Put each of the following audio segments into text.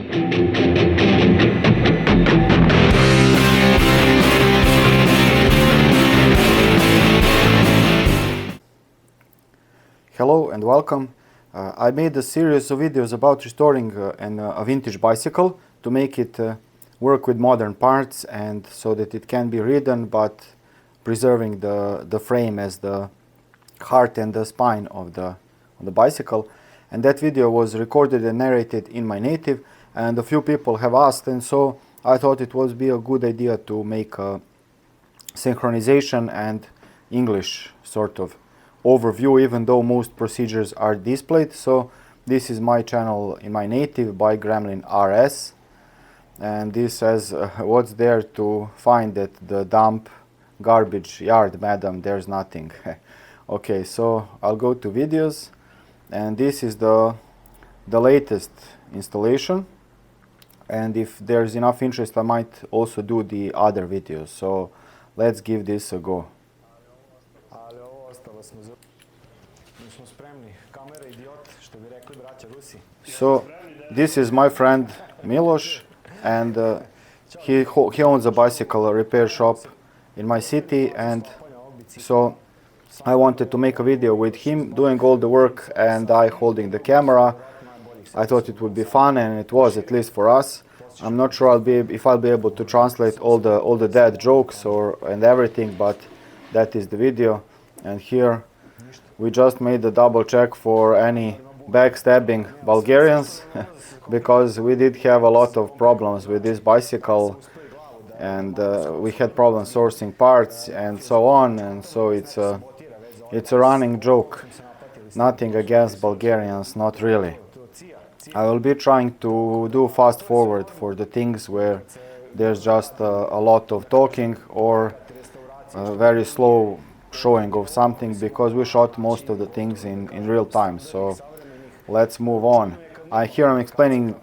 Hello and welcome. I made a series of videos about restoring a vintage bicycle to make it work with modern parts and so that it can be ridden but preserving the frame as the heart and the spine of the bicycle. And that video was recorded and narrated in my native, and a few people have asked, and so I thought it would be a good idea to make a synchronization and English sort of overview, even though most procedures are displayed. So this is my channel in my native, BikeGremlin RS, and this says what's there to find at the dump garbage yard, madam, there's nothing. Okay, so I'll go to videos, and this is the latest installation, and if there's enough interest I might also do the other videos, so let's give this a go. So this is my friend Miloš, and he owns a bicycle repair shop in my city, and so I wanted to make a video with him doing all the work and I holding the camera. I thought it would be fun, and it was, at least for us. I'm not sure if I'll be able to translate all the dad jokes and everything, but that is the video. And here we just made a double check for any backstabbing Bulgarians because we did have a lot of problems with this bicycle, and we had problems sourcing parts and so on, and so it's a running joke. Nothing against Bulgarians, not really. I will be trying to do fast forward for the things where there's just a lot of talking or very slow showing of something, because we shot most of the things in real time. So let's move on. I'm explaining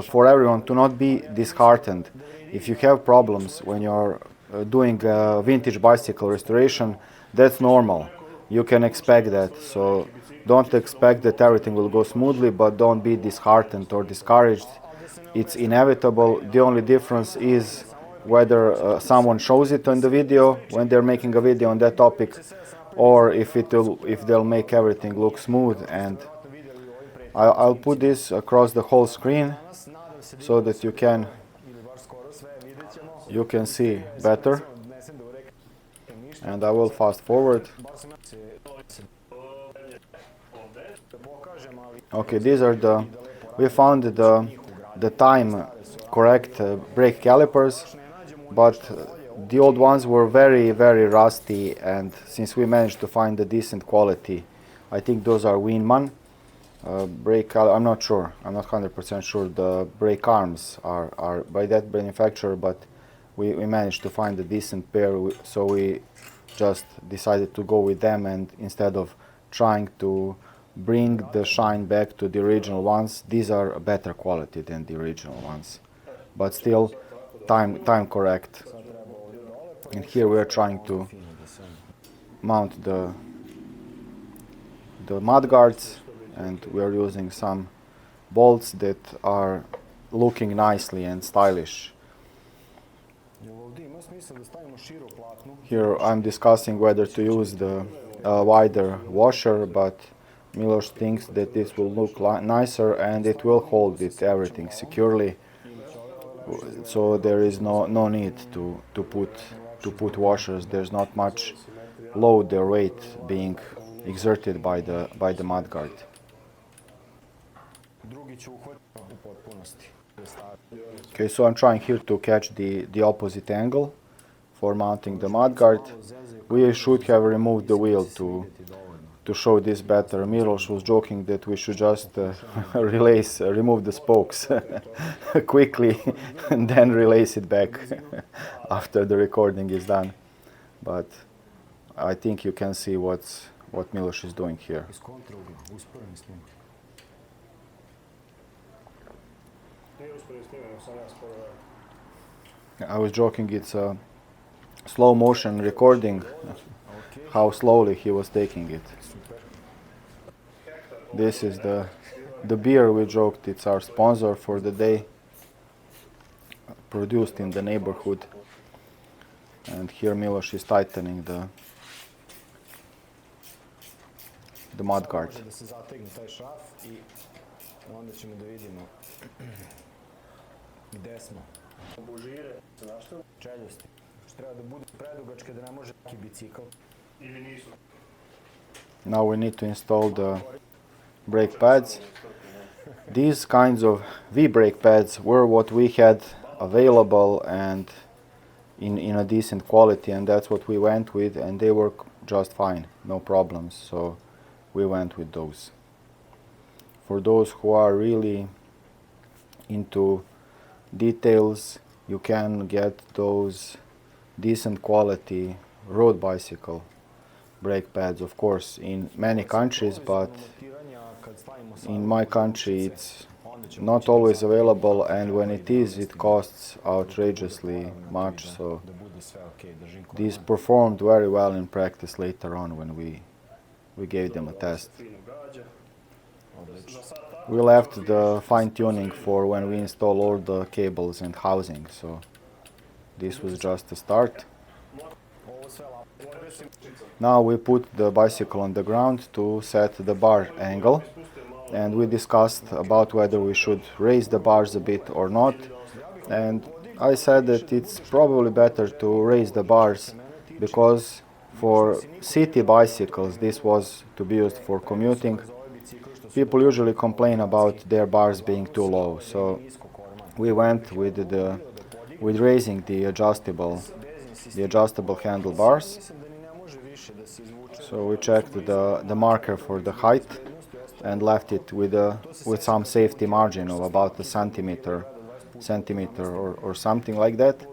for everyone to not be disheartened. If you have problems when you're doing vintage bicycle restoration, that's normal. You can expect that, so don't expect that everything will go smoothly, but don't be disheartened or discouraged. It's inevitable. The only difference is whether someone shows it on the video when they're making a video on that topic, or if they'll make everything look smooth. And I'll put this across the whole screen so that you can see better, and I will fast forward. Okay, these are we found the time correct brake calipers, but the old ones were very, very rusty, and since we managed to find a decent quality, I think those are Winman brake. I'm not sure. I'm not 100% sure. The brake arms are by that manufacturer, but we managed to find a decent pair, so we just decided to go with them, and instead of trying to bring the shine back to the original ones, these are a better quality than the original ones, but still time correct. And here we are trying to mount the mud guards, and we are using some bolts that are looking nicely and stylish. Here I'm discussing whether to use the wider washer, but Miloš thinks that this will look nicer and it will hold everything securely, so there is no need to put washers. There's not much load or weight being exerted by the mudguard. Okay, so I'm trying here to catch the opposite angle for mounting the mudguard. We should have removed the wheel to show this better. Miloš was joking that we should just remove the spokes quickly and then relace it back after the recording is done. But I think you can see what Miloš is doing here. I was joking, it's a slow motion recording, how slowly he was taking it. This is the the beer we joked it's our sponsor for the day, produced in the neighborhood. And here Miloš is tightening the mudguard. Da se zategne taj šraf i onda ćemo da vidimo gde smo. Bužire, zašto? Čeljusti. Treba da bude predugačke da ne može taki bicikl. Ili nisu. Now we need to install the brake pads. These kinds of V-brake pads were what we had available and in a decent quality, and that's what we went with, and they work just fine, no problems, so we went with those. For those who are really into details, you can get those decent quality road bicycle brake pads, of course, in many countries, but in my country it's not always available, and when it is, it costs outrageously much, so these performed very well in practice later on when we gave them a test. We left the fine-tuning for when we install all the cables and housing, so this was just a start. Now we put the bicycle on the ground to set the bar angle, and we discussed about whether we should raise the bars a bit or not, and I said that it's probably better to raise the bars because for city bicycles, this was to be used for commuting, people usually complain about their bars being too low, so we went with raising the adjustable handlebars. So we checked the marker for the height and left it with some safety margin of about a centimeter or something like that,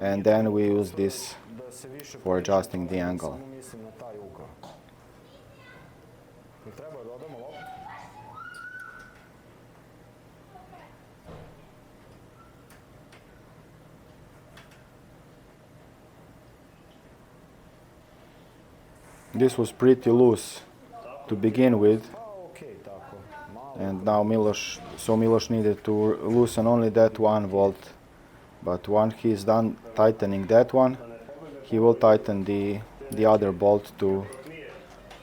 and then we use this for adjusting the angle. This was pretty loose to begin with, and now Miloš needed to loosen only that 1 volt, but once he's done tightening that one, he will tighten the other bolt to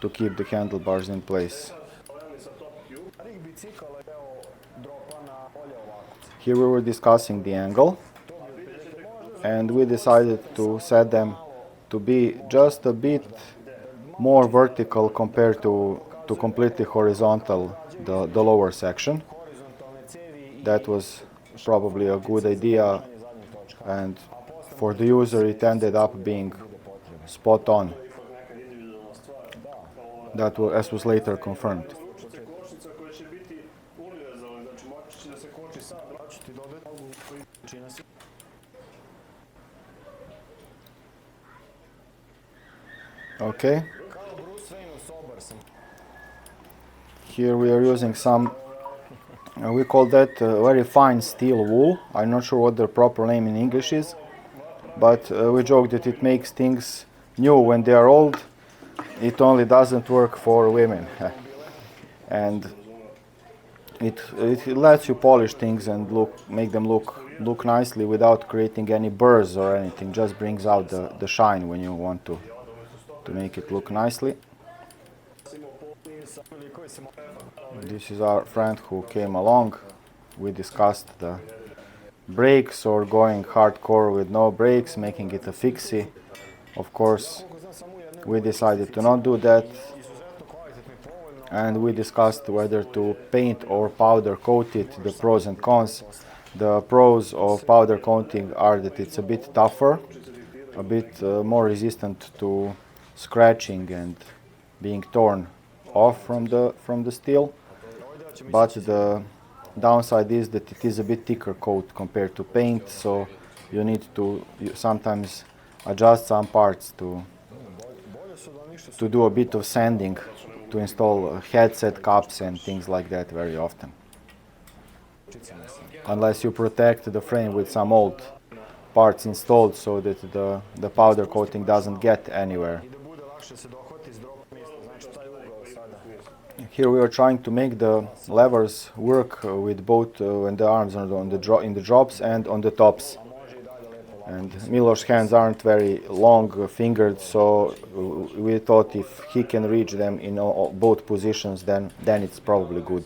keep the handlebars in place. Here we were discussing the angle, and we decided to set them to be just a bit more vertical compared to completely horizontal, the lower section. That was probably a good idea, and for the user it ended up being spot on. That was, as was later confirmed. Okay. Here we are using some, we call that very fine steel wool. I'm not sure what the proper name in English is, but we joke that it makes things new when they are old. It only doesn't work for women. And it lets you polish things and make them look nicely without creating any burrs or anything. Just brings out the shine when you want to make it look nicely. This is our friend who came along. We discussed the brakes or going hardcore with no brakes, making it a fixie. Of course, we decided to not do that, and we discussed whether to paint or powder coat it, the pros and cons. The pros of powder coating are that it's a bit tougher, a bit more resistant to scratching and being torn off from the steel, but the downside is that it is a bit thicker coat compared to paint, so you need to sometimes adjust some parts to do a bit of sanding, to install headset cups and things like that very often. Unless you protect the frame with some old parts installed so that the powder coating doesn't get anywhere. Here we are trying to make the levers work with both when the arms are in the drops and on the tops. And Miloš's hands aren't very long fingered, so we thought if he can reach them in both positions, then it's probably good.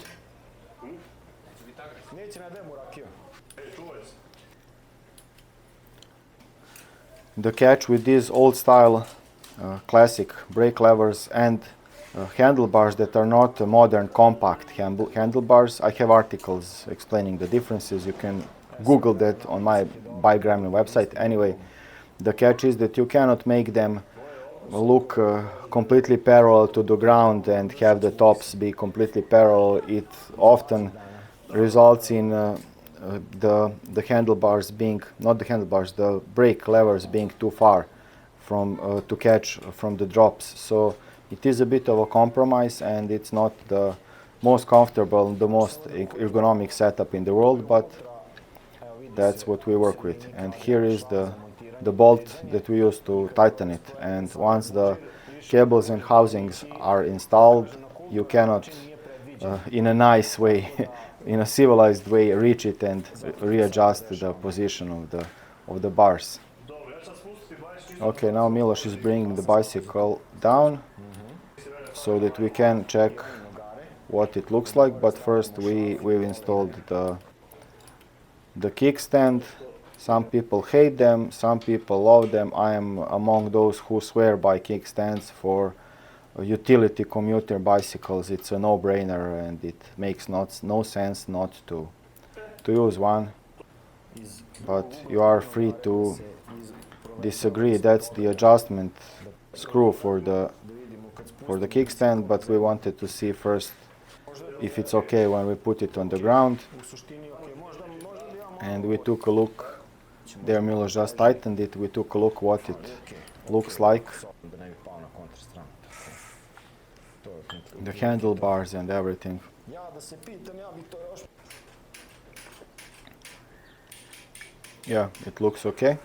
The catch with these old style classic brake levers and handlebars that are not modern compact handlebars, I have articles explaining the differences. You can Google that on my BikeGremlin website. Anyway, the catch is that you cannot make them look completely parallel to the ground and have the tops be completely parallel. It often results in the handlebars being, not the handlebars, the brake levers being too far from to catch from the drops. So it is a bit of a compromise, and it's not the most comfortable, the most ergonomic setup in the world, but that's what we work with. And here is the bolt that we use to tighten it. And once the cables and housings are installed, you cannot in a nice way in a civilized way reach it and readjust the position of the bars. Okay, now Miloš is bringing the bicycle down so that we can check what it looks like, but first we've installed the kickstand. Some people hate them, some people love them. I am among those who swear by kickstands for utility commuter bicycles. It's a no-brainer, and it makes no sense not to use one, but you are free to disagree. That's the adjustment screw for the kickstand, but we wanted to see first if it's okay when we put it on the ground. And we took a look. There Miloš just tightened it. We took a look what it looks like. The handlebars and everything. Yeah, it looks okay.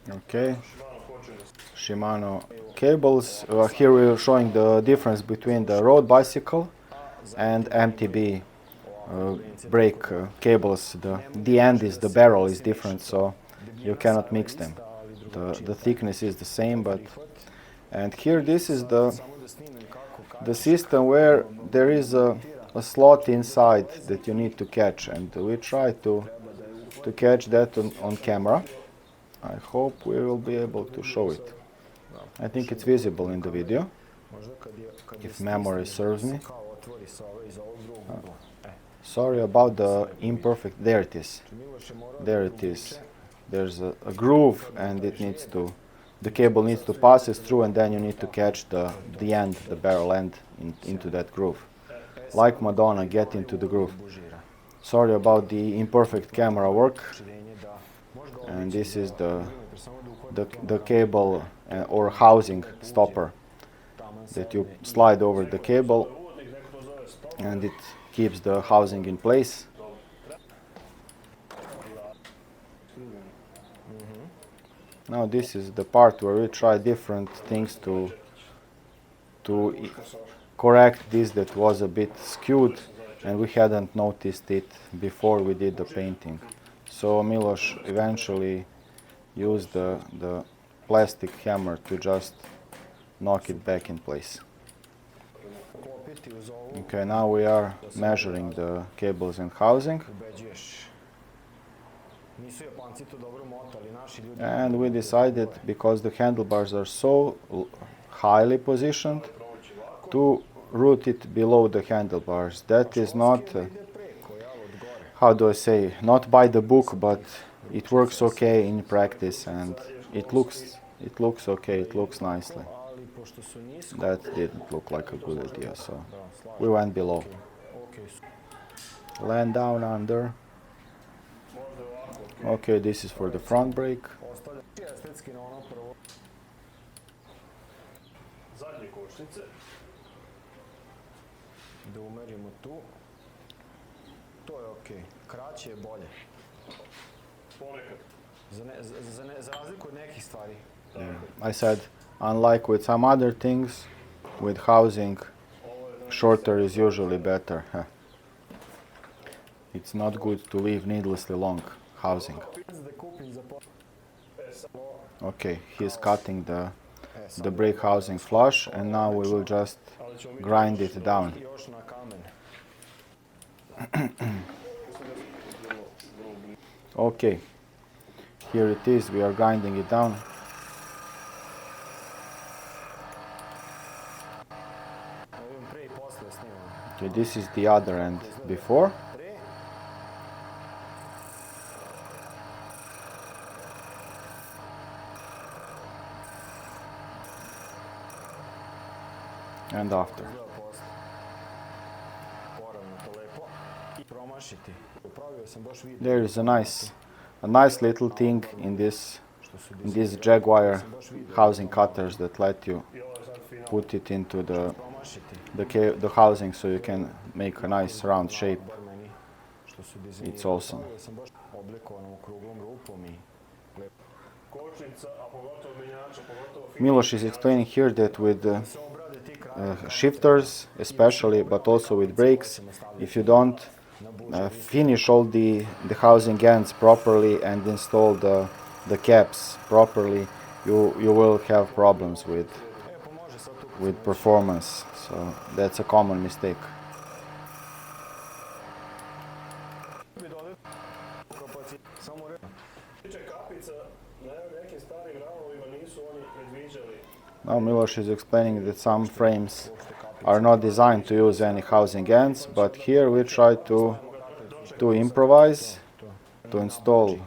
Okay, Shimano cables. Here we are showing the difference between the road bicycle and MTB brake cables. The end is, the barrel is different, so you cannot mix them. The thickness is the same, but and here this is the system where there is a slot inside that you need to catch, and we try to catch that on camera. I hope we will be able to show it. I think it's visible in the video, if memory serves me. Sorry about the imperfect. There it is. There it is. There's a groove, and it needs to, the cable needs to pass it through, and then you need to catch the end, the barrel end, into that groove. Like Madonna, get into the groove. Sorry about the imperfect camera work. And this is the cable or housing stopper that you slide over the cable, and it keeps the housing in place. Now this is the part where we try different things to correct this that was a bit skewed, and we hadn't noticed it before we did the painting. So Miloš eventually used the plastic hammer to just knock it back in place. Okay, now we are measuring the cables and housing. And we decided, because the handlebars are so highly positioned, to route it below the handlebars. That is not, how do I say, not by the book, but it works okay in practice, and it looks okay, it looks nicely. That didn't look like a good idea, so we went below. Land down under. Okay, this is for the front brake. Da umerimo tu. To je okej. Kraće je bolje. Ponekad. Za razliku od nekih stvari. I said, unlike with some other things, with housing, shorter is usually better. It's not good to leave needlessly long housing. Okay, he's cutting the brake housing flush, and now we will just grind it down. Okay, here it is, we are grinding it down. Okay, this is the other end before. And after. There is a nice little thing in these Jaguar housing cutters that let you put it into the housing so you can make a nice round shape. It's awesome. Miloš is explaining here that with shifters especially, but also with brakes, if you don't finish all the housing ends properly and install the caps properly, you will have problems with performance. So that's a common mistake. Now Miloš is explaining that some frames are not designed to use any housing ends, but here we try to improvise, to install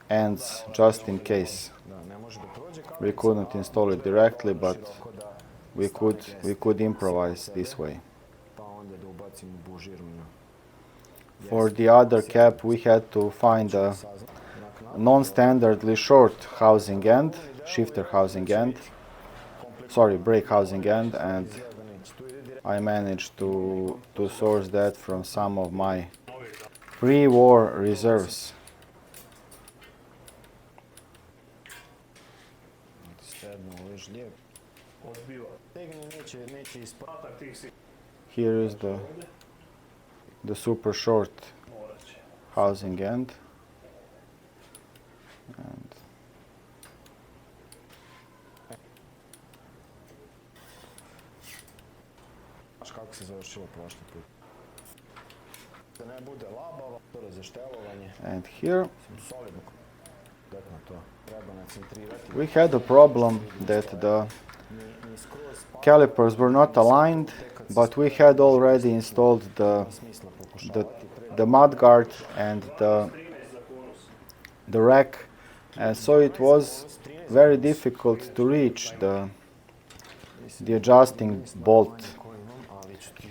ends just in case. We couldn't install it directly, but we could improvise this way. For the other cap we had to find a non-standardly short housing end, shifter housing end, sorry, brake housing end, and I managed to source that from some of my pre-war reserves. Here is the super short housing end, and kako se završilo prošli put. Da ne bude labavo, to razeštelovanje. And here Solidno. To treba nacentrirati. we had a problem that the calipers were not aligned, but we had already installed the mudguard and the rack, and so it was very difficult to reach the adjusting bolt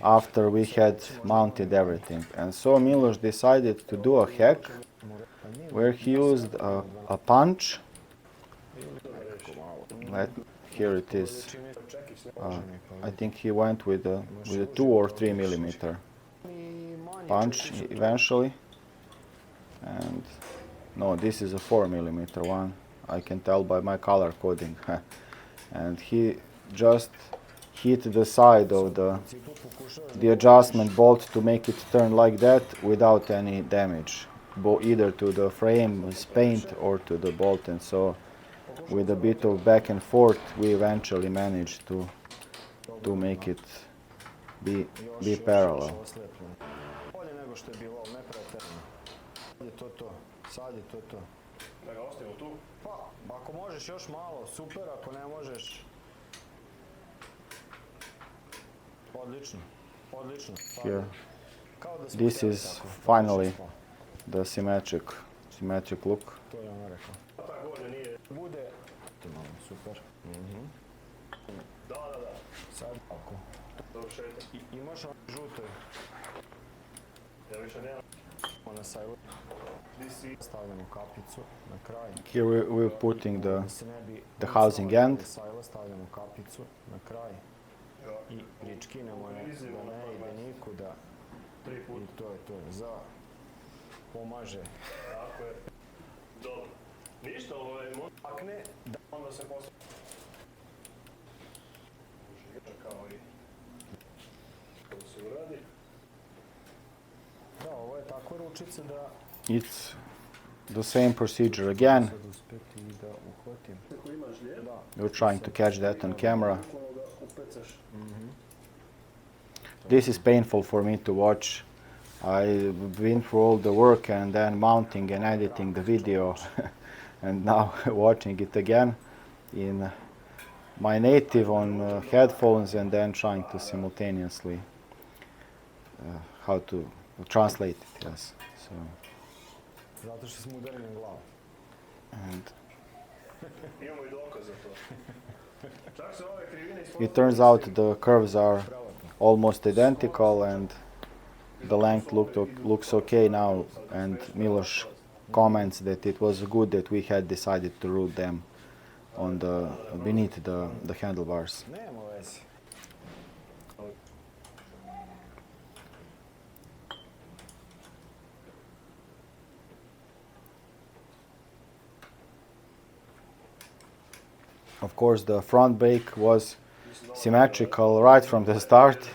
after we had mounted everything. And so Miloš decided to do a hack where he used a punch. Here it is. I think he went with a 2 or 3 millimeter punch eventually. And no, this is a 4 millimeter one. I can tell by my color coding. And he just hit the side of the adjustment bolt to make it turn like that without any damage, either to the frame's paint or to the bolt. And so with a bit of back and forth we eventually managed to make it be parallel. Ako možeš još malo, super, ako ne možeš... Odlično, odlično. Here, this is finally the symmetric look. To je ono rekao. Bude... Super. Da. Sad ovako. Imaš ono žuto. Ja više nemam. Ona sajla. Stavljamo kapicu na kraj. Here we're putting the housing end. Stavljamo kapicu na kraj. I pričkinemo je da ne ide nikuda. I to je to. Za pomaže. Tako je. Dobro. Ništa, makne, da onda se posle... Kao i... Kako se uradi. Da, ovo je tako ručica da... It's the same procedure again. You're trying to catch that on camera. This is painful for me to watch. I've been through all the work and then mounting and editing the video and now watching it again in my native on headphones and then trying to simultaneously how to translate it, yes. So. Zato što smo udarili na glavu. And Imamo i dokaz za to. Čak se ove krivine it turns out the curves are almost identical and the length looks okay now, and Miloš comments that it was good that we had decided to route them on the beneath the handlebars. Nema veze. Of course, the front brake was symmetrical right from the start,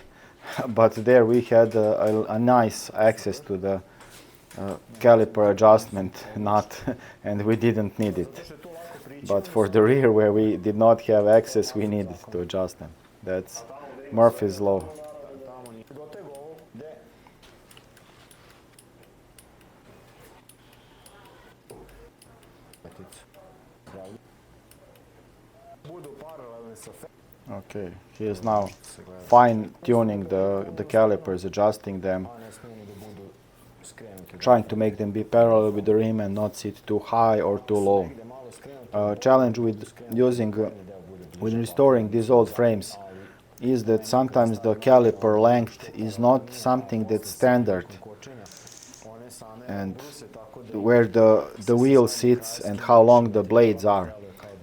but there we had a nice access to the caliper adjustment nut, and we didn't need it. But for the rear, where we did not have access, we needed to adjust them. That's Murphy's law. Okay, he is now fine-tuning the calipers, adjusting them, trying to make them be parallel with the rim and not sit too high or too low. Challenge with with restoring these old frames is that sometimes the caliper length is not something that's standard, and where the wheel sits and how long the blades are.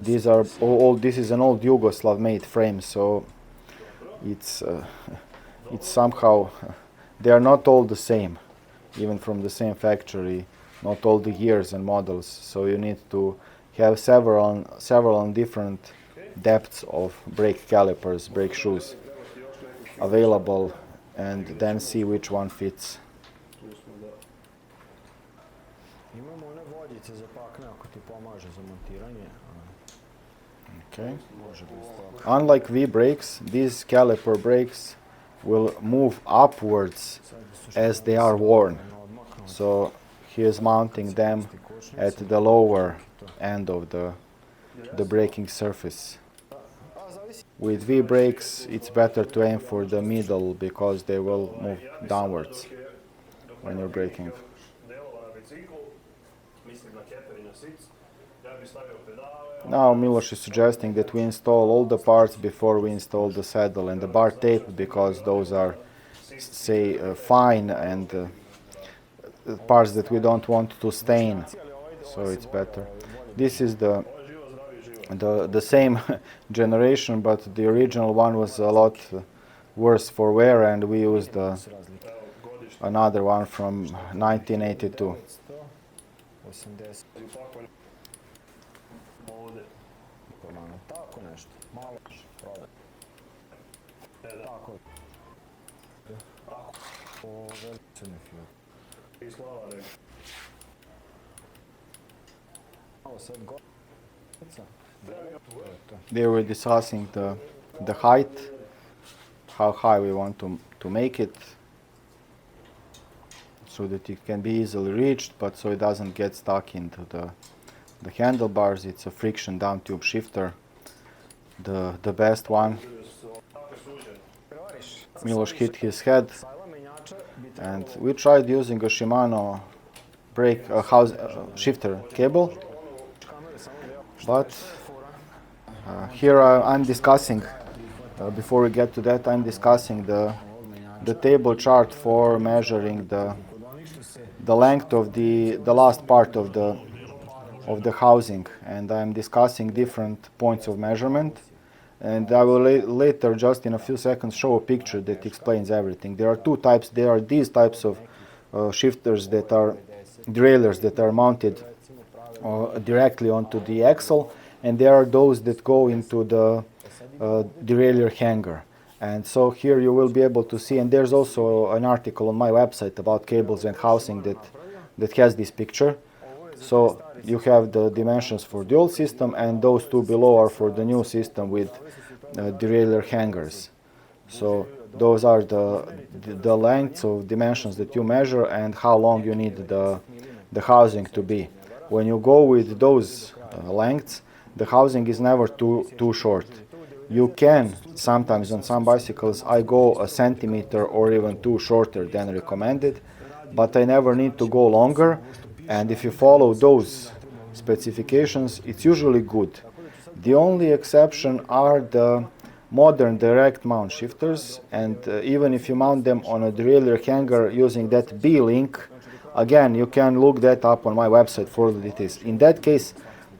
These are all. This is an old Yugoslav-made frame, so it's somehow they are not all the same, even from the same factory. Not all the years and models. So you need to have several different depths of brake calipers, brake shoes available, and then see which one fits. Okay. Unlike V brakes, these caliper brakes will move upwards as they are worn. So he is mounting them at the lower end of the braking surface. With V brakes, it's better to aim for the middle because they will move downwards when you're braking. Now Miloš is suggesting that we install all the parts before we install the saddle and the bar tape, because those are, say, fine and parts that we don't want to stain, so it's better. This is the same generation, but the original one was a lot worse for wear, and we used another one from 1982. They were discussing the height, how high we want to make it, so that it can be easily reached, but so it doesn't get stuck into the handlebars. It's a friction down tube shifter, the best one. Miloš hit his head, and we tried using a Shimano brake shifter cable, but here I'm discussing, before we get to that, I'm discussing the table chart for measuring the length of the last part of the housing, and I'm discussing different points of measurement, and I will later, just in a few seconds, show a picture that explains everything. There are two types. There are these types of shifters that are derailleurs that are mounted directly onto the axle, and there are those that go into the derailleur hanger. And so here you will be able to see, and there's also an article on my website about cables and housing that has this picture. So you have the dimensions for the old system, and those two below are for the new system with derailleur hangers. So those are the lengths of dimensions that you measure and how long you need the housing to be. When you go with those lengths, the housing is never too short. You can, sometimes on some bicycles, I go a centimeter or even two shorter than recommended, but I never need to go longer, and if you follow those specifications, it's usually good. The only exception are the modern direct mount shifters, and even if you mount them on a derailleur hanger using that B-link, again, you can look that up on my website for the details. In that case,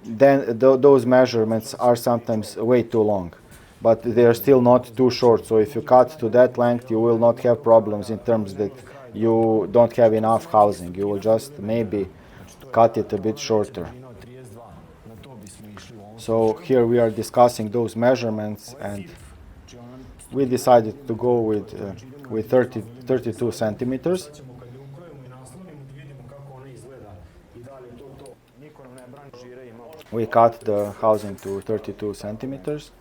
then those measurements are sometimes way too long, but they are still not too short. So if you cut to that length, you will not have problems in terms that you don't have enough housing. You will just maybe cut it a bit shorter. So here we are discussing those measurements, and we decided to go with 32 centimeters. We cut the housing to 32 centimeters.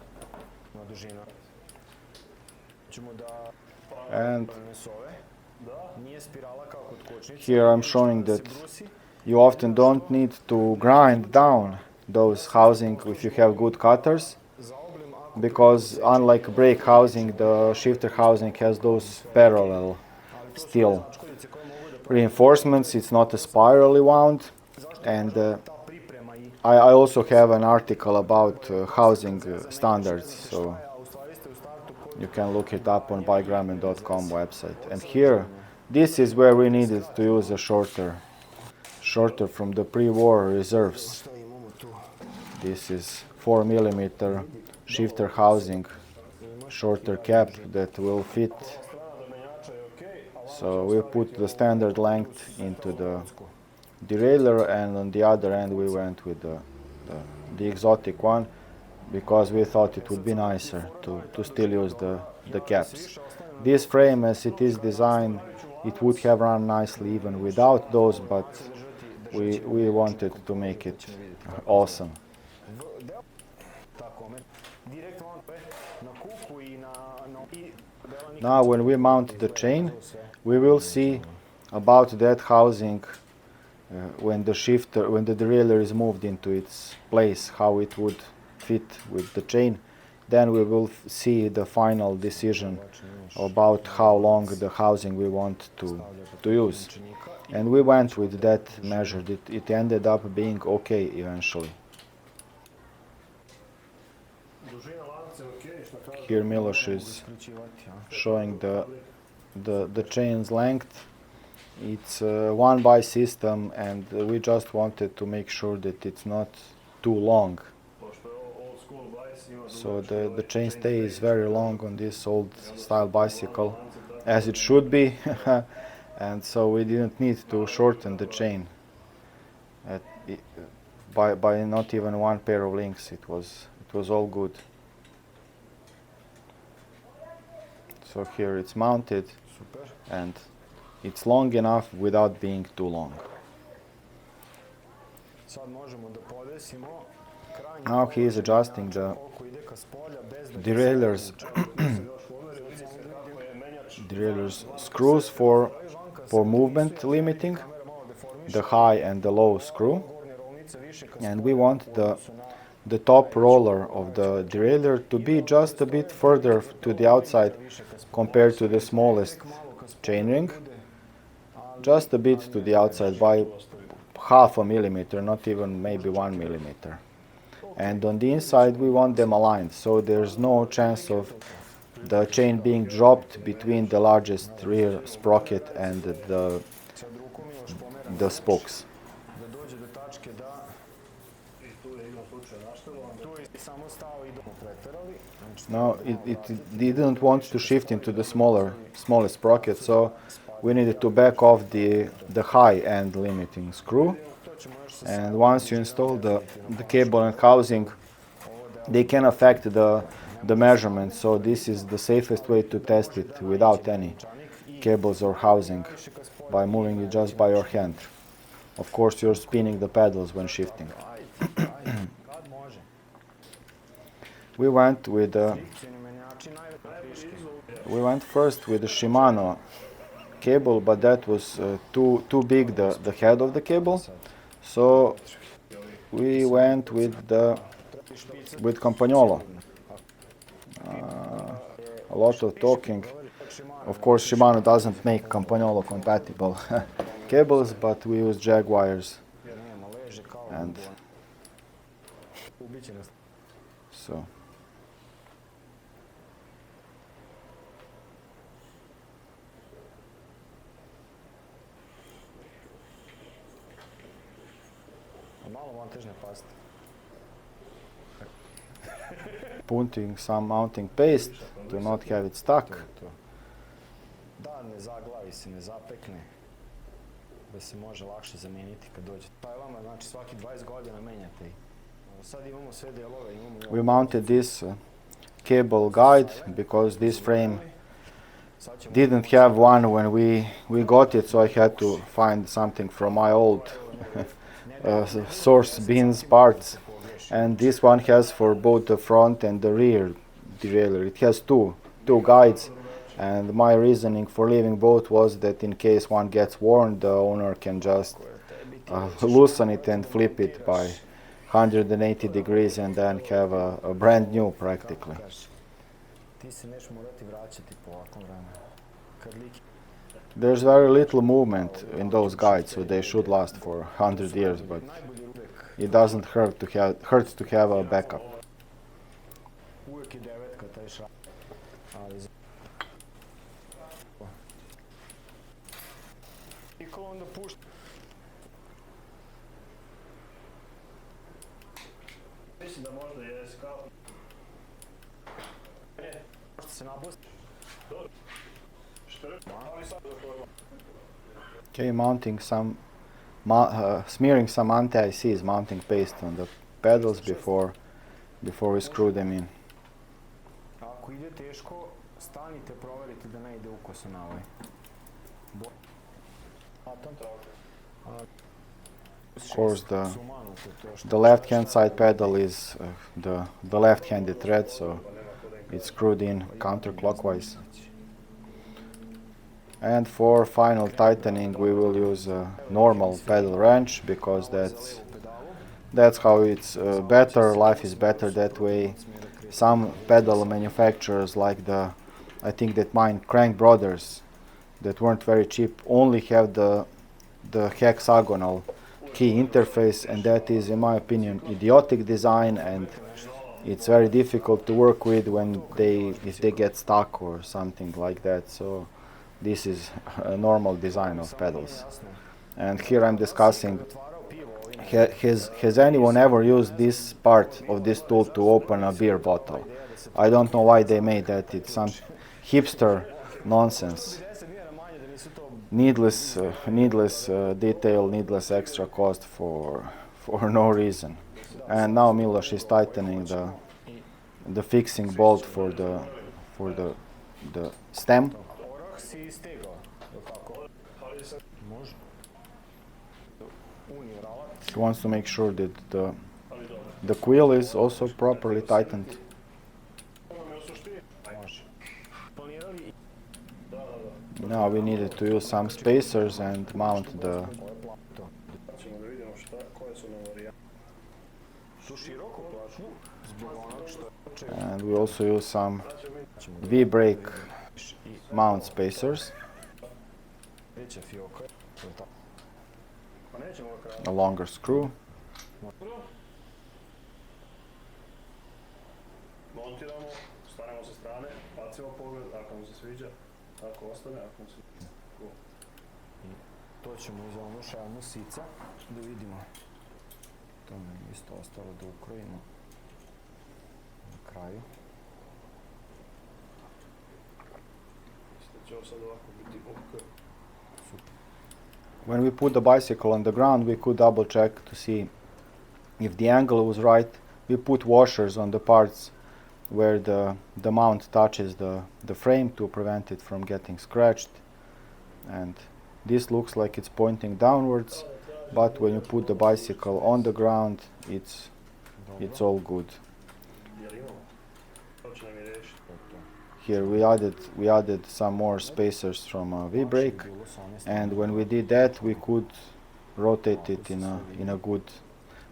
And here I'm showing that you often don't need to grind down those housing if you have good cutters, because unlike brake housing, the shifter housing has those parallel steel reinforcements. It's not a spirally wound, and I also have an article about housing standards, so you can look it up on BikeGremlin.com website. And here, this is where we needed to use a shorter from the pre-war reserves. This is 4 millimeter shifter housing, shorter cap that will fit. So we put the standard length into the derailleur, and on the other end we went with the exotic one, because we thought it would be nicer to still use the caps. This frame, as it is designed, it would have run nicely even without those, but we wanted to make it awesome. Now when we mount the chain, we will see about that housing when the derailleur is moved into its place, how it would fit with the chain. Then we will see the final decision about how long the housing we want to use. And we went with that measure. It ended up being okay eventually. Here Milos is showing the chain's length. It's a 1x system, and we just wanted to make sure that it's not too long. So the chain stay is very long on this old style bicycle, as it should be. And so we didn't need to shorten the chain by not even one pair of links. It was all good. So here it's mounted, and it's long enough without being too long. Now he is adjusting the derailleur's screws for movement limiting, the high and the low screw. And we want the top roller of the derailleur to be just a bit further to the outside compared to the smallest chainring. Just a bit to the outside, by half a millimeter, not even maybe 1 millimeter. And on the inside we want them aligned, so there's no chance of the chain being dropped between the largest rear sprocket and the spokes. Now it didn't want to shift into the smallest sprocket, so we needed to back off the high end limiting screw, and once you install the cable and housing, they can affect the measurements. So this is the safest way to test it without any cables or housing, by moving it just by your hand. Of course, you're spinning the pedals when shifting. We went first with the Shimano cable, but that was too big, the head of the cable. So we went with Campagnolo. A lot of talking. Of course, Shimano doesn't make Campagnolo compatible cables, but we use Jaguars. And so. Putting some mounting paste to not have it stuck. Da ne zaglavi se, ne zapekne, da se može lakše zameniti kad dođe. Tajlama, znači svaki 20 godina menjate ih. Sad imamo sve delove, imamo... We mounted this cable guide because this frame didn't have one when we got it, so I had to find something from my old source bins parts. And this one has for both the front and the rear derailleur. It has two guides, and my reasoning for leaving both was that in case one gets worn, the owner can just loosen it and flip it by 180 degrees and then have a brand new practically. There's very little movement in those guides, so they should last for 100 years, but it doesn't hurts to have a backup. Okay, mounting some, smearing some anti-seize mounting paste on the pedals before we screw them in. Ako ide teško, stanite, proverite da ne ide ukoso na ovaj. Of course, the left-hand side pedal is the left-handed thread, so it's screwed in counterclockwise. And for final tightening, we will use a normal pedal wrench because that's how it's better. Life is better that way. Some pedal manufacturers, like I think that mine Crank Brothers, that weren't very cheap, only have the hexagonal key interface, and that is, in my opinion, idiotic design, and it's very difficult to work with if they get stuck or something like that. So this is a normal design of pedals. And here I'm discussing, has anyone ever used this part of this tool to open a beer bottle? I don't know why they made that. It's some hipster nonsense. Needless detail, needless extra cost for no reason. And now Miloš is tightening the fixing bolt for the stem. He wants to make sure that the quill is also properly tightened. Now we needed to use some spacers and mount the... And we also use some V-brake mount spacers. A longer screw. Montiramo, stanemo sa strane, bacimo pogled, ako mu se sviđa, ako ostane, ako mu se... To ćemo iz onu šelmu sica da vidimo. To nam je isto ostalo da ukrojimo na kraju. Mislim da će ovo sad ovako biti ok. Super. When we put the bicycle on the ground, we could double check to see if the angle was right. We put washers on the parts where the mount touches the frame to prevent it from getting scratched. And this looks like it's pointing downwards, but when you put the bicycle on the ground, it's all good. Here we added some more spacers from V-brake, and when we did that, we could rotate it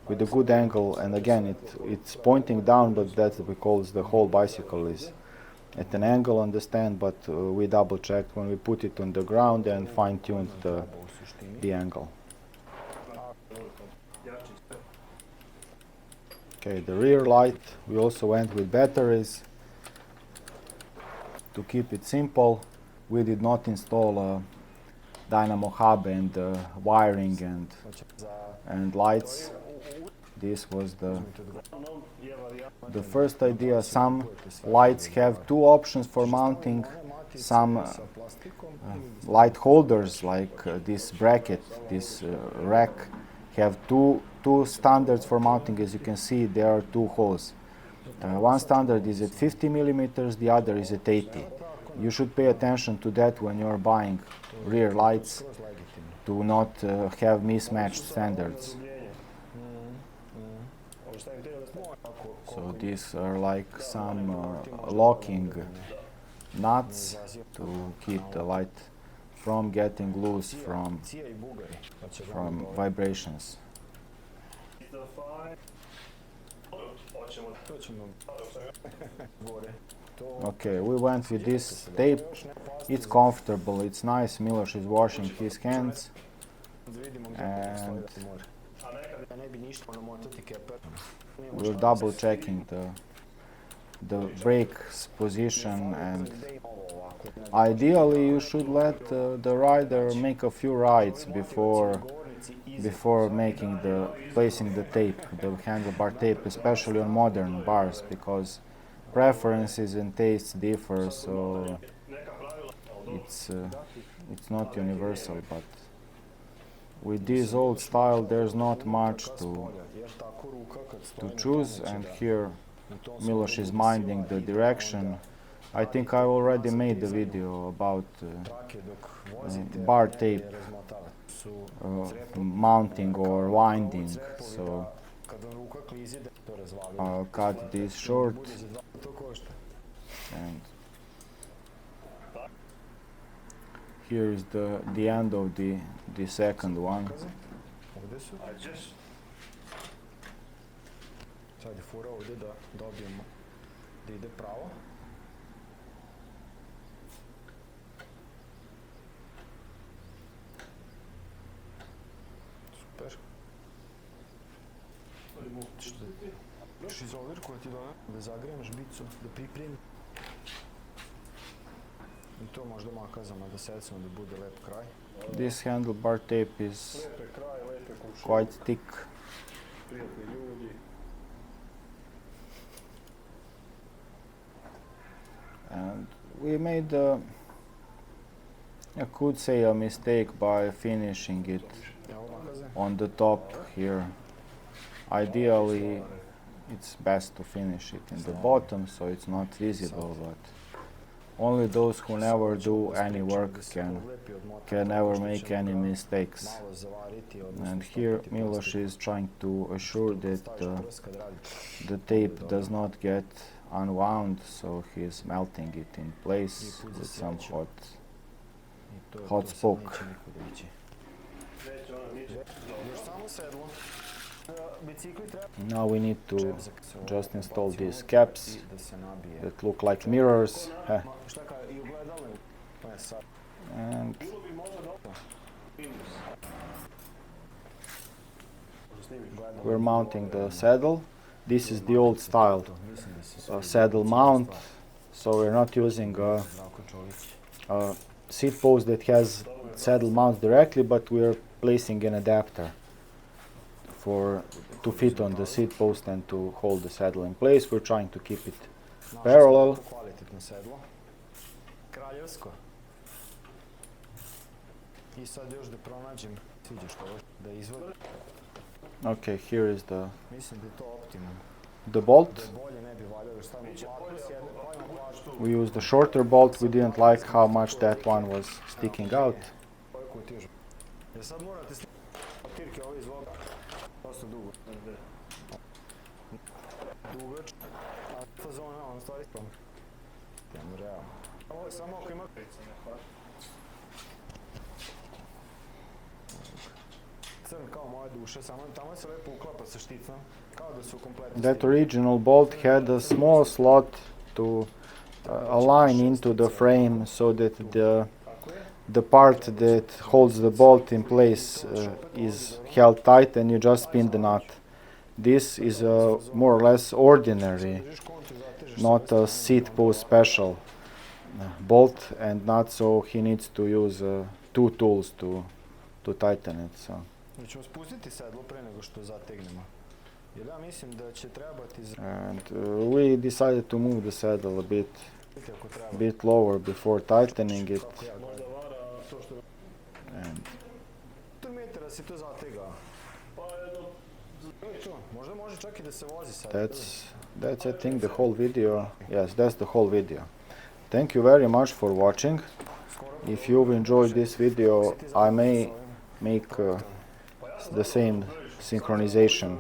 with a good angle. And again, it's pointing down, but that's because the whole bicycle is at an angle on the stand. But we double checked when we put it on the ground and fine-tuned the angle. Okay, the rear light, we also went with batteries. To keep it simple, we did not install a dynamo hub and wiring and lights. This was the first idea. Some lights have two options for mounting. Some light holders, like this bracket, this rack, have two standards for mounting. As you can see, there are two holes. One standard is at 50 millimeters, the other is at 80. You should pay attention to that when you're buying rear lights, to not have mismatched standards. So these are like some locking nuts to keep the light from getting loose from vibrations. Okay, we went with this tape. It's comfortable, it's nice. Miloš is washing his hands, and we're double checking the brake's position. And ideally you should let the rider make a few rides before placing the tape, the handlebar tape, especially on modern bars, because preferences and tastes differ, so it's not universal. But with this old style, there's not much to choose. And here Miloš is minding the direction. I think I already made the video about bar tape mounting or winding, so I'll cut this short. And here is the end of the second one. Sad je fora ovdje da dobijemo da ide pravo. Super. Još izolirku da ti da zagrejem žbicu, da pripremim. I to možda makazama da secimo da bude lep kraj. This handlebar tape is quite thick. And we made, I could say, a mistake by finishing it on the top here. Ideally, it's best to finish it in the bottom so it's not visible, but only those who never do any work can never make any mistakes. And here Miloš is trying to assure that the tape does not get unwound, so he's melting it in place with some hot spoke. Now we need to just install these caps that look like mirrors. And we're mounting the saddle. This is the old style saddle mount, so we're not using a seat post that has saddle mount directly, but we're placing an adapter to fit on the seat post and to hold the saddle in place. We're trying to keep it parallel. I sad još da pronađem, sviđaš to, da izvadim. Okay, here is the Mislim da je to optimum. bolt. Da je bolje ne bi valjalo, još stavimo platu s jedne, pa imamo platu. We used the shorter bolt. We didn't like how much that one was sticking out. Ovo je kutija još. Ja sad moram te snimati papirke ove izvoga. Dosta dugo. Dugač. A fazona, on stvari spam. Temo realno. Ovo je samo ako ima... Crn kao moja duša, samo tamo se lepo uklapa sa šticom, kao da su kompletni. That original bolt had a small slot to align into the frame so that the part that holds the bolt in place is held tight and you just spin the nut. This is a more or less ordinary, not a seat post special bolt and nut, so he needs to use 2 tools to tighten it. So. Ćemo spustiti sedlo pre nego što zategnemo. Jer ja mislim da će trebati za... And we decided to move the saddle a bit lower before tightening it. And to metara si to zatega. Možda može čak i da se vozi sad. That's I think the whole video. Yes, that's the whole video. Thank you very much for watching. If you've enjoyed this video, I may make the same synchronization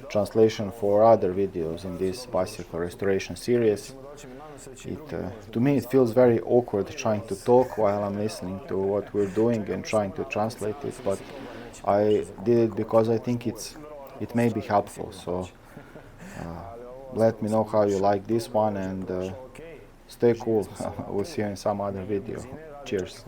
translation for other videos in this bicycle restoration series. To me it feels very awkward trying to talk while I'm listening to what we're doing and trying to translate it, but I did it because I think it may be helpful. So let me know how you like this one and stay cool. We'll see you in some other video. Cheers.